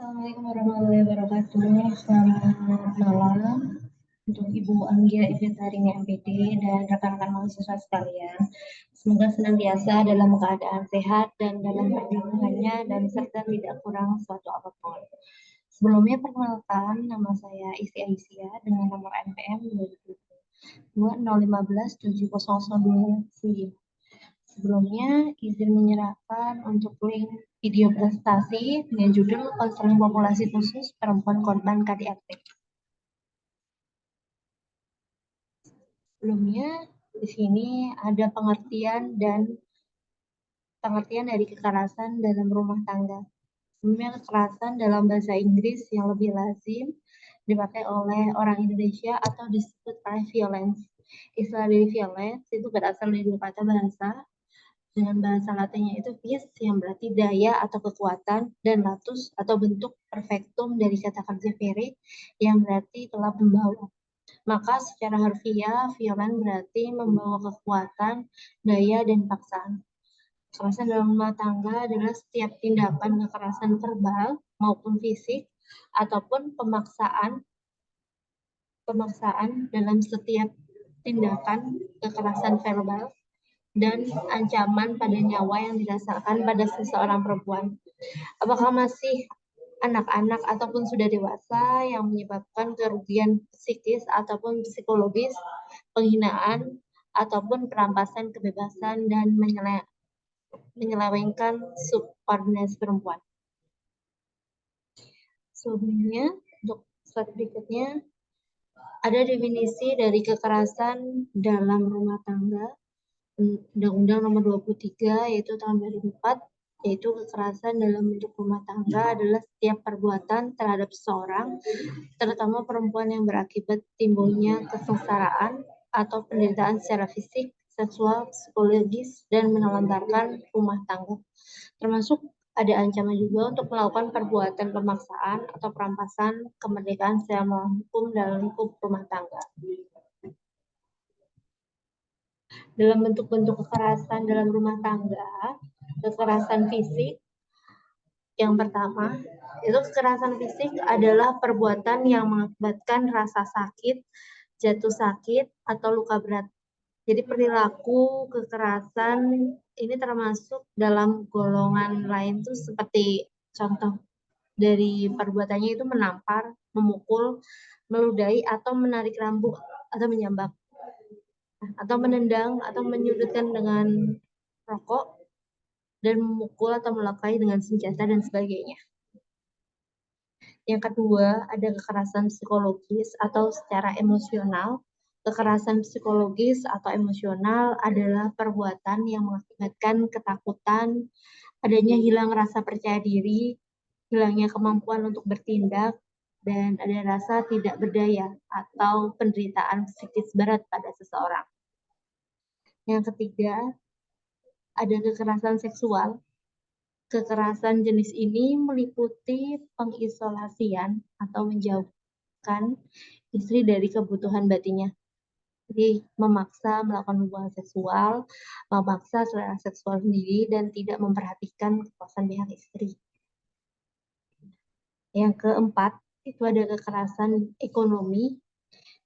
Assalamualaikum warahmatullahi wabarakatuh. Selamat malam untuk Ibu Anggia Ivyatarini MPD dan rekan-rekan mahasiswa sekalian. Semoga senantiasa dalam keadaan sehat dan dalam perlindungannya dan serta tidak kurang suatu apapun. Sebelumnya perkenalkan, nama saya Isi Aisyah dengan nomor NPM 202015 Sebelumnya, izin menyerahkan untuk link video presentasi dengan judul Konseling Populasi Khusus Perempuan Korban KDRT. Sebelumnya, di sini ada pengertian dari kekerasan dalam rumah tangga. Sebelumnya, kekerasan dalam bahasa Inggris yang lebih lazim dipakai oleh orang Indonesia atau disebut oleh violence. Istilah dari violence itu berasal dari dua kata bahasa, dengan bahasa latinnya itu vis yang berarti daya atau kekuatan, dan latus atau bentuk perfektum dari kata kerja vere yang berarti telah membawa. Maka secara harfiah violent berarti membawa kekuatan, daya, dan paksaan. Kekerasan dalam rumah tangga adalah setiap tindakan kekerasan verbal maupun fisik ataupun pemaksaan dalam setiap tindakan kekerasan verbal dan ancaman pada nyawa yang dirasakan pada seseorang perempuan. Apakah masih anak-anak ataupun sudah dewasa yang menyebabkan kerugian psikis ataupun psikologis, penghinaan, ataupun perampasan kebebasan dan menyelewengkan subordinasi perempuan. Sebelumnya, untuk slide berikutnya, ada definisi dari kekerasan dalam rumah tangga. Undang-Undang Nomor 23 yaitu tahun 2004, yaitu kekerasan dalam bentuk rumah tangga adalah setiap perbuatan terhadap seseorang, terutama perempuan, yang berakibat timbulnya kesengsaraan atau penderitaan secara fisik, seksual, psikologis, dan menelantarkan rumah tangga. Termasuk ada ancaman juga untuk melakukan perbuatan pemaksaan atau perampasan kemerdekaan secara melawan hukum dalam lingkup rumah tangga. Dalam bentuk-bentuk kekerasan dalam rumah tangga, kekerasan fisik yang pertama, itu kekerasan fisik adalah perbuatan yang mengakibatkan rasa sakit, jatuh sakit, atau luka berat. Jadi perilaku kekerasan ini termasuk dalam golongan lain tuh seperti contoh dari perbuatannya itu menampar, memukul, meludahi, atau menarik rambut, atau menyambak, atau menendang, atau menyudutkan dengan rokok, dan memukul atau melukai dengan senjata, dan sebagainya. Yang kedua, ada kekerasan psikologis atau secara emosional. Kekerasan psikologis atau emosional adalah perbuatan yang mengakibatkan ketakutan, adanya hilang rasa percaya diri, hilangnya kemampuan untuk bertindak, dan ada rasa tidak berdaya atau penderitaan psikis berat pada seseorang. Yang ketiga, ada kekerasan seksual. Kekerasan jenis ini meliputi pengisolasian atau menjauhkan istri dari kebutuhan batinnya. Jadi memaksa melakukan hubungan seksual, memaksa selera seksual sendiri, dan tidak memperhatikan kepuasan pihak istri. Yang keempat, itu ada kekerasan ekonomi.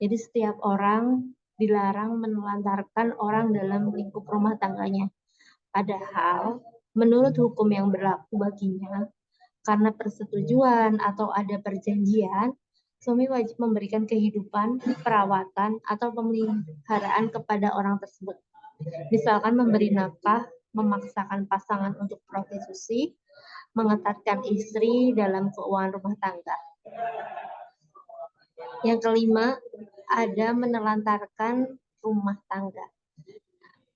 Jadi setiap orang dilarang menelantarkan orang dalam lingkup rumah tangganya. Padahal menurut hukum yang berlaku baginya, karena persetujuan atau ada perjanjian, suami wajib memberikan kehidupan, perawatan, atau pemeliharaan kepada orang tersebut. Misalkan memberi nafkah, memaksakan pasangan untuk prostitusi, mengetatkan istri dalam keuangan rumah tangga. Yang kelima, ada menelantarkan rumah tangga.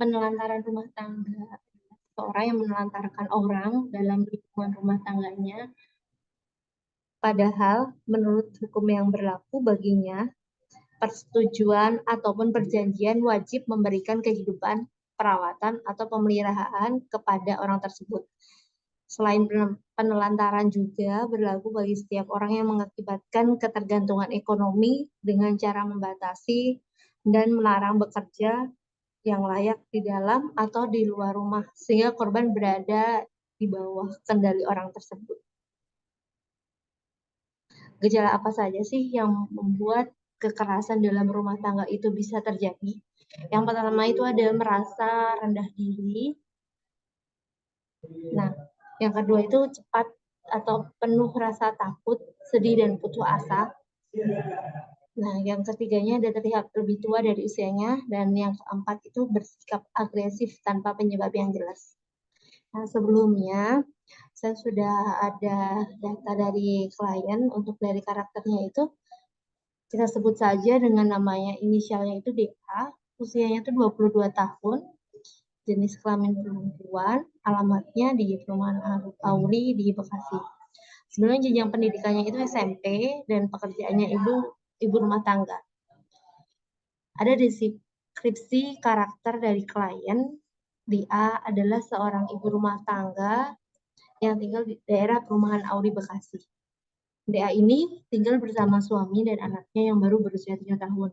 Penelantaran rumah tangga, seorang yang menelantarkan orang dalam lingkungan rumah tangganya, padahal menurut hukum yang berlaku baginya, persetujuan ataupun perjanjian wajib memberikan kehidupan, perawatan, atau pemeliharaan kepada orang tersebut. Selain penelantaran juga berlaku bagi setiap orang yang mengakibatkan ketergantungan ekonomi dengan cara membatasi dan melarang bekerja yang layak di dalam atau di luar rumah, sehingga korban berada di bawah kendali orang tersebut. Gejala apa saja sih yang membuat kekerasan dalam rumah tangga itu bisa terjadi? Yang pertama itu ada merasa rendah diri. Nah, yang kedua itu cepat atau penuh rasa takut, sedih, dan putus asa. Nah, yang ketiganya ada terlihat lebih tua dari usianya, dan yang keempat itu bersikap agresif tanpa penyebab yang jelas. Nah, sebelumnya saya sudah ada data dari klien untuk dari karakternya itu kita sebut saja dengan namanya inisialnya itu DA, usianya itu 22 tahun, jenis kelamin perempuan, alamatnya di Perumahan Auri di Bekasi. Sebenarnya jenjang pendidikannya itu SMP dan pekerjaannya ibu rumah tangga. Ada deskripsi karakter dari klien. DA adalah seorang ibu rumah tangga yang tinggal di daerah Perumahan Auri Bekasi. DA ini tinggal bersama suami dan anaknya yang baru berusia 3 tahun.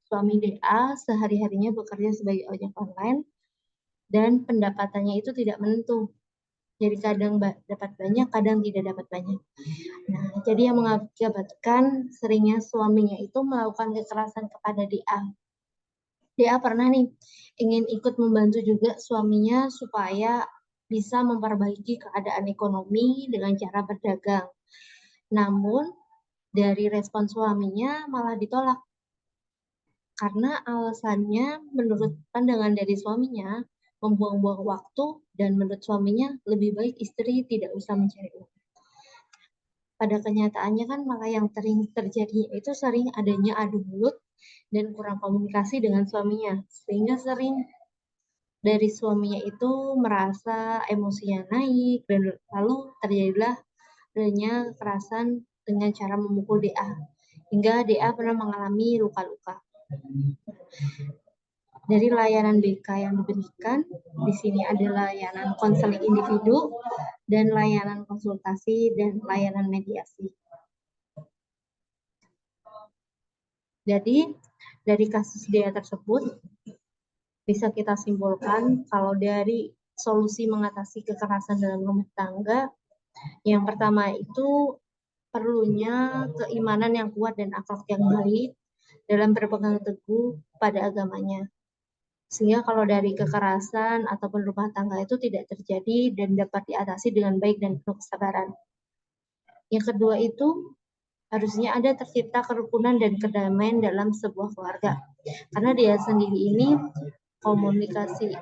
Suami DA sehari-harinya bekerja sebagai ojek online dan pendapatannya itu tidak menentu. Jadi kadang dapat banyak, kadang tidak dapat banyak. Nah, jadi yang mengakibatkan seringnya suaminya itu melakukan kekerasan kepada DA. DA pernah nih ingin ikut membantu juga suaminya supaya bisa memperbaiki keadaan ekonomi dengan cara berdagang. Namun dari respon suaminya malah ditolak karena alasannya menurut pandangan dari suaminya membuang-buang waktu dan menurut suaminya lebih baik istri tidak usah mencari uang. Pada kenyataannya kan malah yang sering terjadi itu sering adanya adu mulut dan kurang komunikasi dengan suaminya sehingga sering dari suaminya itu merasa emosinya naik dan lalu terjadilah adanya kekerasan dengan cara memukul DA hingga DA pernah mengalami luka-luka. Dari layanan BK yang diberikan, di sini ada layanan konseling individu dan layanan konsultasi dan layanan mediasi. Jadi, dari kasus DA tersebut, bisa kita simpulkan kalau dari solusi mengatasi kekerasan dalam rumah tangga, yang pertama itu perlunya keimanan yang kuat dan akhlak yang baik dalam berpegang teguh pada agamanya. Sehingga kalau dari kekerasan ataupun rumah tangga itu tidak terjadi dan dapat diatasi dengan baik dan penuh kesabaran. Yang kedua itu harusnya ada tercipta kerukunan dan kedamaian dalam sebuah keluarga. Karena dia sendiri ini komunikasi,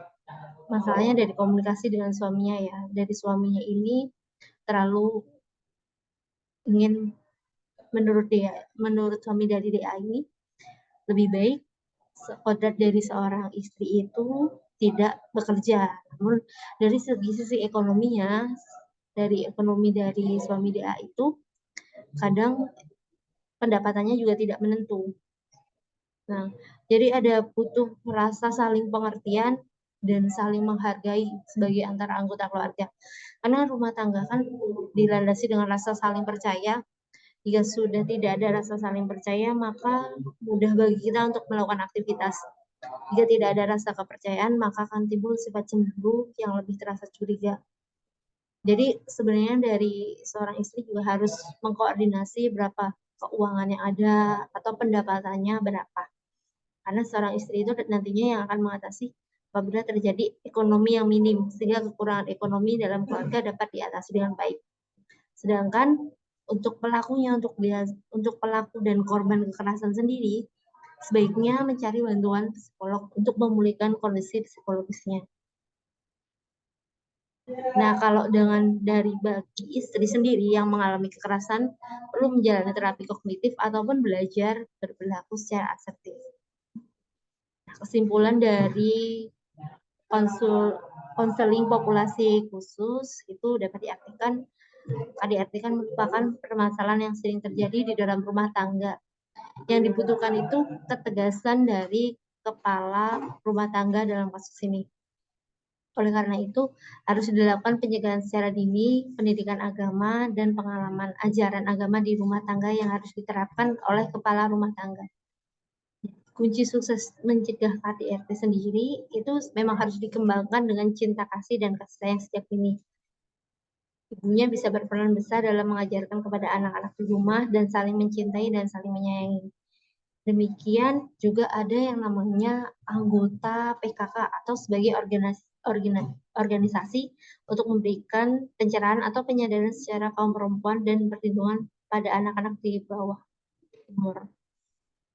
masalahnya dari komunikasi dengan suaminya ya. Dari suaminya ini terlalu ingin menurut suami dari DA ini lebih baik kodrat dari seorang istri itu tidak bekerja. Namun dari sisi ekonominya, dari ekonomi dari suami DA itu kadang pendapatannya juga tidak menentu. Nah, jadi ada butuh merasa saling pengertian dan saling menghargai sebagai antara anggota keluarga. Karena rumah tangga kan dilandasi dengan rasa saling percaya. Jika sudah tidak ada rasa saling percaya, maka mudah bagi kita untuk melakukan aktivitas. Jika tidak ada rasa kepercayaan, maka akan timbul sifat cemburu yang lebih terasa curiga. Jadi sebenarnya dari seorang istri juga harus mengkoordinasi berapa keuangan yang ada atau pendapatannya berapa. Karena seorang istri itu nantinya yang akan mengatasi apabila terjadi ekonomi yang minim, sehingga kekurangan ekonomi dalam keluarga dapat diatasi dengan baik. Sedangkan untuk pelakunya, untuk pelaku dan korban kekerasan sendiri, sebaiknya mencari bantuan psikolog untuk memulihkan kondisi psikologisnya. Nah, kalau dari bagi istri sendiri yang mengalami kekerasan, perlu menjalani terapi kognitif ataupun belajar berperilaku secara asertif. Nah, kesimpulan dari konseling populasi khusus itu dapat diartikan merupakan permasalahan yang sering terjadi di dalam rumah tangga. Yang dibutuhkan itu ketegasan dari kepala rumah tangga dalam kasus ini. Oleh karena itu, harus dilakukan pencegahan secara dini, pendidikan agama, dan pengalaman ajaran agama di rumah tangga yang harus diterapkan oleh kepala rumah tangga. Kunci sukses mencegah KDRT sendiri itu memang harus dikembangkan dengan cinta kasih dan kasih sayang sejak dini. Ibunya bisa berperan besar dalam mengajarkan kepada anak-anak di rumah dan saling mencintai dan saling menyayangi. Demikian juga ada yang namanya anggota PKK atau sebagai organisasi untuk memberikan pencerahan atau penyadaran secara kaum perempuan dan perlindungan pada anak-anak di bawah umur.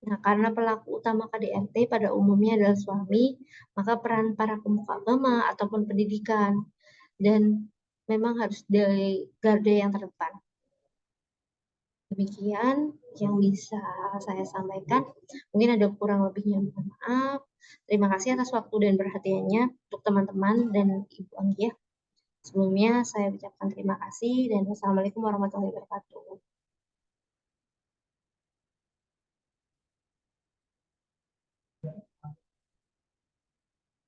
Nah, karena pelaku utama KDRT pada umumnya adalah suami, maka peran para pemuka agama ataupun pendidikan dan memang harus dari garda yang terdepan. Demikian yang bisa saya sampaikan. Mungkin ada kurang lebihnya, mohon maaf. Terima kasih atas waktu dan perhatiannya untuk teman-teman dan Ibu Anggia. Sebelumnya saya ucapkan terima kasih dan wassalamualaikum warahmatullahi wabarakatuh.